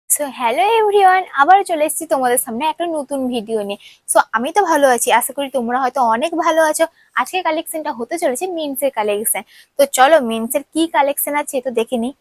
So hello everyone, আবার চলে এসেছি তোমাদের সামনে একটা নতুন ভিডিও নিয়ে। সো আমি তো ভালো আছি, আশা করি তোমরা হয়তো অনেক ভালো আছো। আজকের কালেকশনটা হতে চলেছে মিন্সের কালেকশন। তো চলো মিন্সের কি কালেকশন আছে তো দেখে নিই।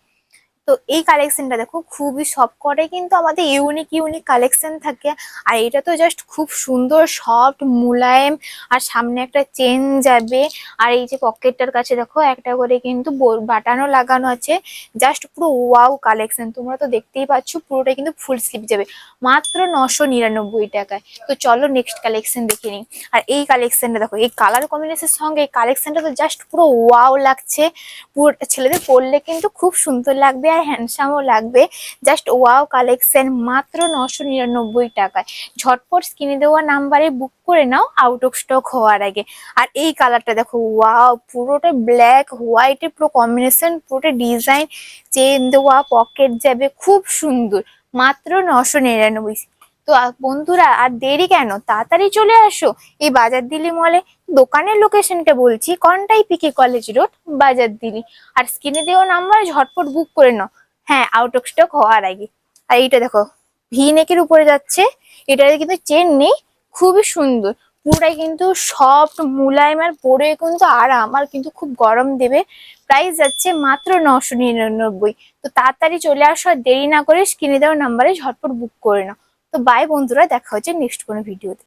তো এই কালেকশনটা দেখো, খুবই সবকটাই কিন্তু আমাদের ইউনিক ইউনিক কালেকশন থাকে। আর এটা তো জাস্ট খুব সুন্দর, সফট, মুলায়েম। আর সামনে একটা চেন যাবে। আর এই যে পকেটটার কাছে দেখো একটা করে কিন্তু বাটানো লাগানো আছে। জাস্ট পুরো ওয়াও কালেকশন, তোমরা তো দেখতেই পাচ্ছ পুরোটা কিন্তু ফুল স্লিভ যাবে মাত্র 999 টাকায়। তো চলো নেক্সট কালেকশন দেখে নিই। আর এই কালেকশনটা দেখো, এই কালার কম্বিনেশনের সঙ্গে এই কালেকশনটা তো জাস্ট পুরো ওয়াও লাগছে। পুরো ছেলেদের পরলে কিন্তু খুব সুন্দর লাগবে আর হ্যান্ডসামও লাগবে। জাস্ট ওয়াও কালেকশন মাত্র 999 টাকায়। ঝটপট স্ক্রিনে দেওয়া নাম্বারে বুক করে নাও আউট অফ স্টক হওয়ার আগে। আর এই কালারটা দেখো, ওয়াও, পুরোটা ব্ল্যাক হোয়াইটের পুরো কম্বিনেশন, পুরোটা ডিজাইন, চেন দেওয়া, পকেট যাবে, খুব সুন্দর। মাত্র 999। তো বন্ধুরা আর দেরি কেন, তাড়াতাড়ি চলে আসো এই বাজার দিলি মলে। দোকানের লোকেশনটা বলছি, কন্টাই পিকে কলেজ রোড, বাজার দিলি। আর স্ক্রিনে দেওয়া নাম্বার ঝটপট বুক করে নাও, হ্যাঁ, আউট অফ স্টক হওয়ার আগে। আর এইটা দেখো, ভি নেকের উপরে যাচ্ছে, এটাতে কিন্তু চেন নেই, খুবই সুন্দর। পুরোটাই কিন্তু সফট মুলায়ম আর পরে কিন্তু আরাম, আর কিন্তু খুব গরম দেবে। প্রাইস যাচ্ছে মাত্র 999। তো তাড়াতাড়ি চলে আসো, আর দেরি না করে স্ক্রিনে দেওয়া নাম্বারে ঝটপট বুক করে নাও। তো বাই বন্ধুরা, দেখা হচ্ছে নেক্সট কোনো ভিডিওতে।